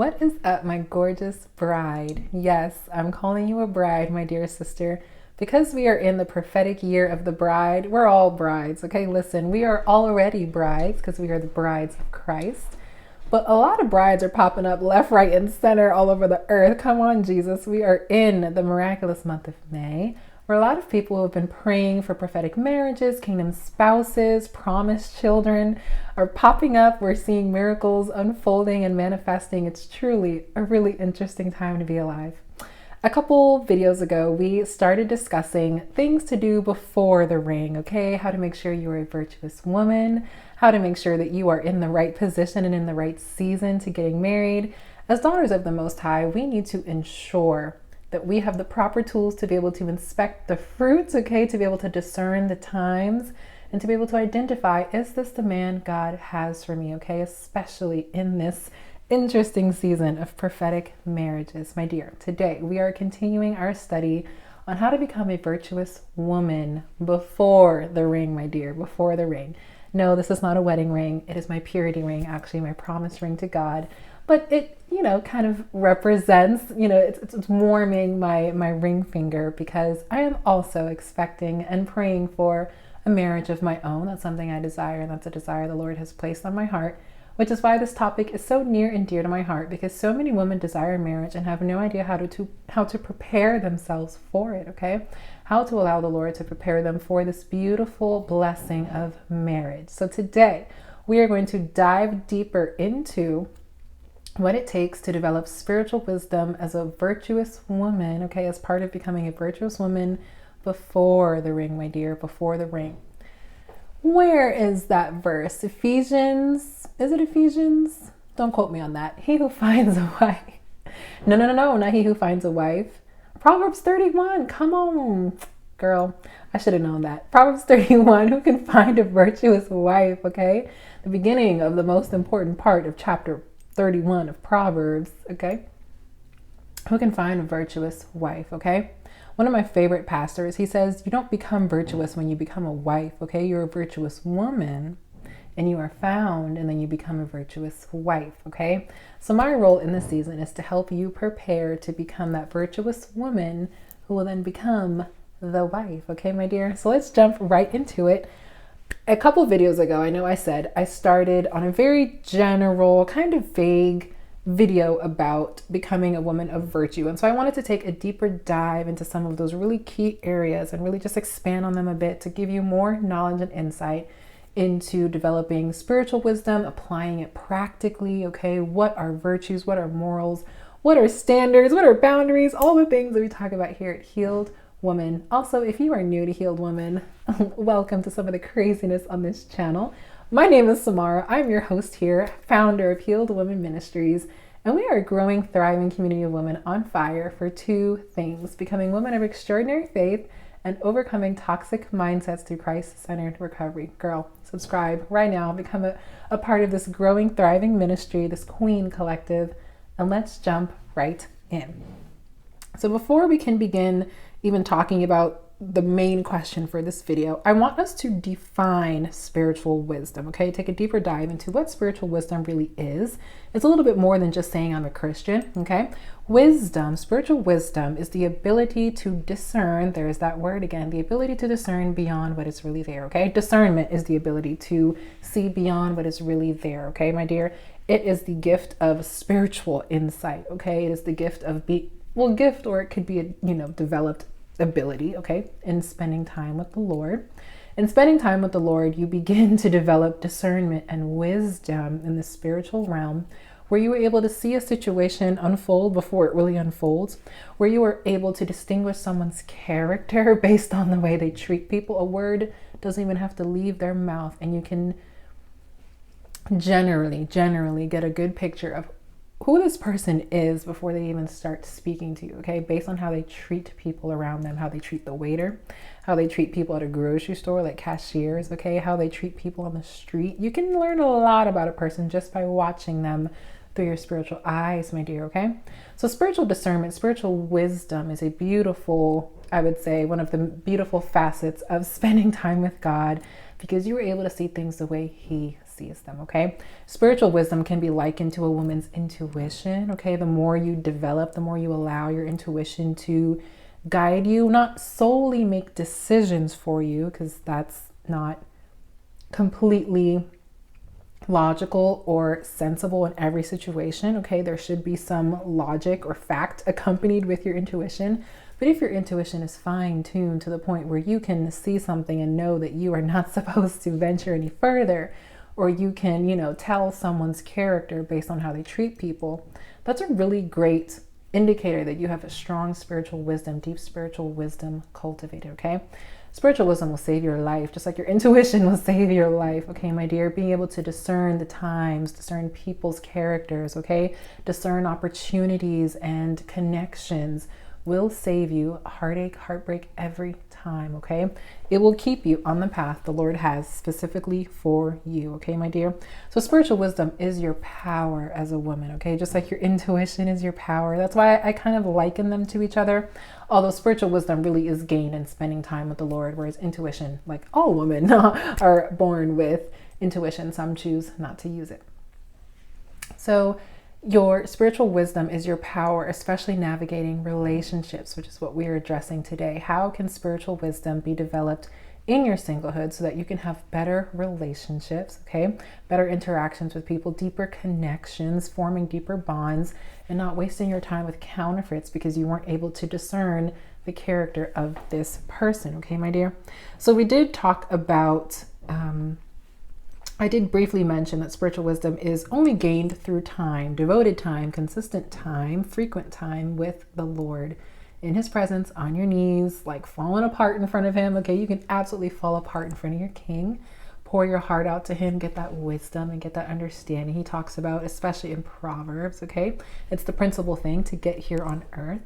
What is up, my gorgeous bride? Yes, I'm calling you a bride, my dear sister, because we are in the prophetic year of the bride. We're all brides, okay? Listen, we are already brides because we are the brides of Christ. But a lot of brides are popping up left, right, and center all over the earth. Come on, Jesus. We are in the miraculous month of May, where a lot of people have been praying for prophetic marriages, kingdom spouses, promised children are popping up. We're seeing miracles unfolding and manifesting. It's truly a really interesting time to be alive. A couple videos ago, we started discussing things to do before the ring, okay? How to make sure you're a virtuous woman, how to make sure that you are in the right position and in the right season to getting married. As daughters of the Most High, we need to ensure that we have the proper tools to be able to inspect the fruits, okay? To be able to discern the times and to be able to identify, is this the man God has for me, okay? Especially in this interesting season of prophetic marriages. My dear, today we are continuing our study on how to become a virtuous woman before the ring, my dear, before the ring. No, this is not a wedding ring. It is my purity ring, actually my promise ring to God. But it, kind of represents, it's warming my ring finger because I am also expecting and praying for a marriage of my own. That's something I desire, and that's a desire the Lord has placed on my heart, which is why this topic is so near and dear to my heart, because so many women desire marriage and have no idea how to prepare themselves for it, okay? How to allow the Lord to prepare them for this beautiful blessing of marriage. So today, we are going to dive deeper into what it takes to develop spiritual wisdom as a virtuous woman, okay, as part of becoming a virtuous woman before the ring, my dear, before the ring. Where is that verse? Ephesians? Is it Ephesians? Don't quote me on that. He who finds a wife. No, not he who finds a wife. Proverbs 31. Come on, girl. I should have known that. Proverbs 31. Who can find a virtuous wife? Okay. The beginning of the most important part of chapter 31 of Proverbs. Okay. Who can find a virtuous wife? Okay. One of my favorite pastors, he says, you don't become virtuous when you become a wife, okay? You're a virtuous woman and you are found, and then you become a virtuous wife, okay? So my role in this season is to help you prepare to become that virtuous woman who will then become the wife, okay, my dear? So let's jump right into it. A couple videos ago, I know I said I started on a very general, kind of vague video about becoming a woman of virtue. And so I wanted to take a deeper dive into some of those really key areas and really just expand on them a bit to give you more knowledge and insight into developing spiritual wisdom, applying it practically, okay? What are virtues? What are morals? What are standards? What are boundaries? All the things that we talk about here at Healed Woman. Also, if you are new to Healed Woman, welcome to some of the craziness on this channel. My name is Samara. I'm your host here, founder of Healed Women Ministries, and we are a growing, thriving community of women on fire for two things: becoming women of extraordinary faith and overcoming toxic mindsets through Christ-centered recovery. Girl, subscribe right now. Become a part of this growing, thriving ministry, this Queen Collective, and let's jump right in. So before we can begin even talking about the main question for this video, I want us to define spiritual wisdom, okay? Take a deeper dive into what spiritual wisdom really is. It's a little bit more than just saying I'm a Christian, okay? Wisdom, spiritual wisdom is the ability to discern, there's that word again, the ability to discern beyond what is really there, okay? Discernment is the ability to see beyond what is really there, okay, my dear? It is the gift of spiritual insight, okay? It is the gift of gift, or it could be a, developed ability, okay, in spending time with the Lord. In spending time with the Lord, you begin to develop discernment and wisdom in the spiritual realm, where you are able to see a situation unfold before it really unfolds, where you are able to distinguish someone's character based on the way they treat people. A word doesn't even have to leave their mouth, and you can generally get a good picture of who this person is before they even start speaking to you, okay? Based on how they treat people around them, how they treat the waiter, how they treat people at a grocery store, like cashiers, okay? How they treat people on the street. You can learn a lot about a person just by watching them through your spiritual eyes, my dear, okay? So spiritual discernment, spiritual wisdom is a beautiful, I would say, one of the beautiful facets of spending time with God, because you were able to see things the way He sees sees them, okay? Spiritual wisdom can be likened to a woman's intuition, okay? The more you develop, the more you allow your intuition to guide you, not solely make decisions for you, because that's not completely logical or sensible in every situation, okay? There should be some logic or fact accompanied with your intuition. But if your intuition is fine-tuned to the point where you can see something and know that you are not supposed to venture any further, or you can, tell someone's character based on how they treat people, that's a really great indicator that you have a strong spiritual wisdom, deep spiritual wisdom cultivated, okay? Spiritual wisdom will save your life, just like your intuition will save your life, okay, my dear? Being able to discern the times, discern people's characters, okay? Discern opportunities and connections will save you heartache, heartbreak every time, okay? It will keep you on the path the Lord has specifically for you, okay, my dear? So spiritual wisdom is your power as a woman, okay? Just like your intuition is your power. That's why I kind of liken them to each other. Although spiritual wisdom really is gained in spending time with the Lord, whereas intuition, like all women, are born with intuition. Some choose not to use it. So your spiritual wisdom is your power, especially navigating relationships, which is what we are addressing today. How can spiritual wisdom be developed in your singlehood so that you can have better relationships, okay? Better interactions with people, deeper connections, forming deeper bonds, and not wasting your time with counterfeits because you weren't able to discern the character of this person, okay, my dear? So we did talk about I did briefly mention that spiritual wisdom is only gained through time, devoted time, consistent time, frequent time with the Lord in his presence, on your knees, like falling apart in front of him. Okay, you can absolutely fall apart in front of your king. Pour your heart out to him, get that wisdom and get that understanding he talks about, especially in Proverbs, okay? It's the principal thing to get here on earth.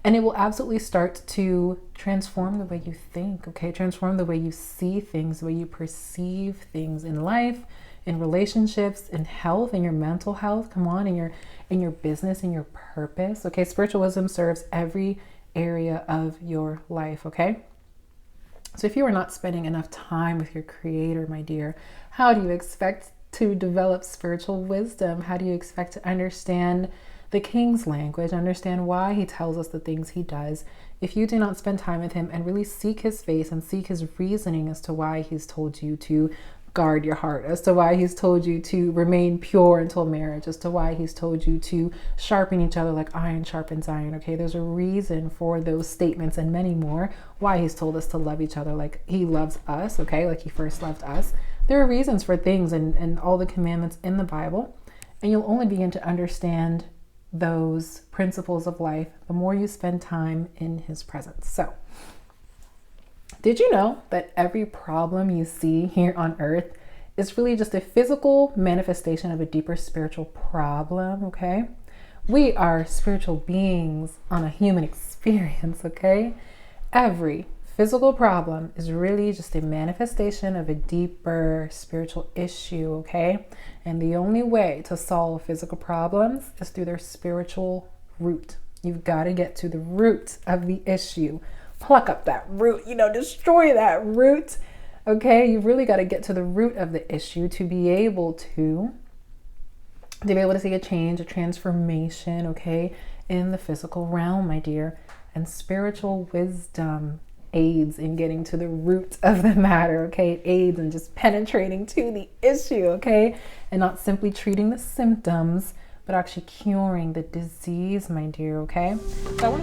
And it will absolutely start to transform the way you think, okay? Transform the way you see things, the way you perceive things in life, in relationships, in health, in your mental health. Come on, in your business, in your purpose, okay? Spiritual wisdom serves every area of your life, okay? So if you are not spending enough time with your Creator, my dear, how do you expect to develop spiritual wisdom? How do you expect to understand the King's language, understand why he tells us the things he does, if you do not spend time with him and really seek his face and seek his reasoning as to why he's told you to guard your heart, as to why he's told you to remain pure until marriage, as to why he's told you to sharpen each other like iron sharpens iron, okay? There's a reason for those statements and many more, why he's told us to love each other like he loves us, okay? Like he first loved us. There are reasons for things and all the commandments in the Bible, and you'll only begin to understand those principles of life the more you spend time in his presence. So, did you know that every problem you see here on earth is really just a physical manifestation of a deeper spiritual problem, okay? We are spiritual beings on a human experience, okay? Every physical problem is really just a manifestation of a deeper spiritual issue, okay? And the only way to solve physical problems is through their spiritual root. You've got to get to the root of the issue. Pluck up that root, destroy that root, okay? You've really got to get to the root of the issue to be able to see a change, a transformation, okay, in the physical realm, my dear. And spiritual wisdom aids in getting to the root of the matter, okay? It aids in just penetrating to the issue, okay? And not simply treating the symptoms, but actually curing the disease, my dear, okay? So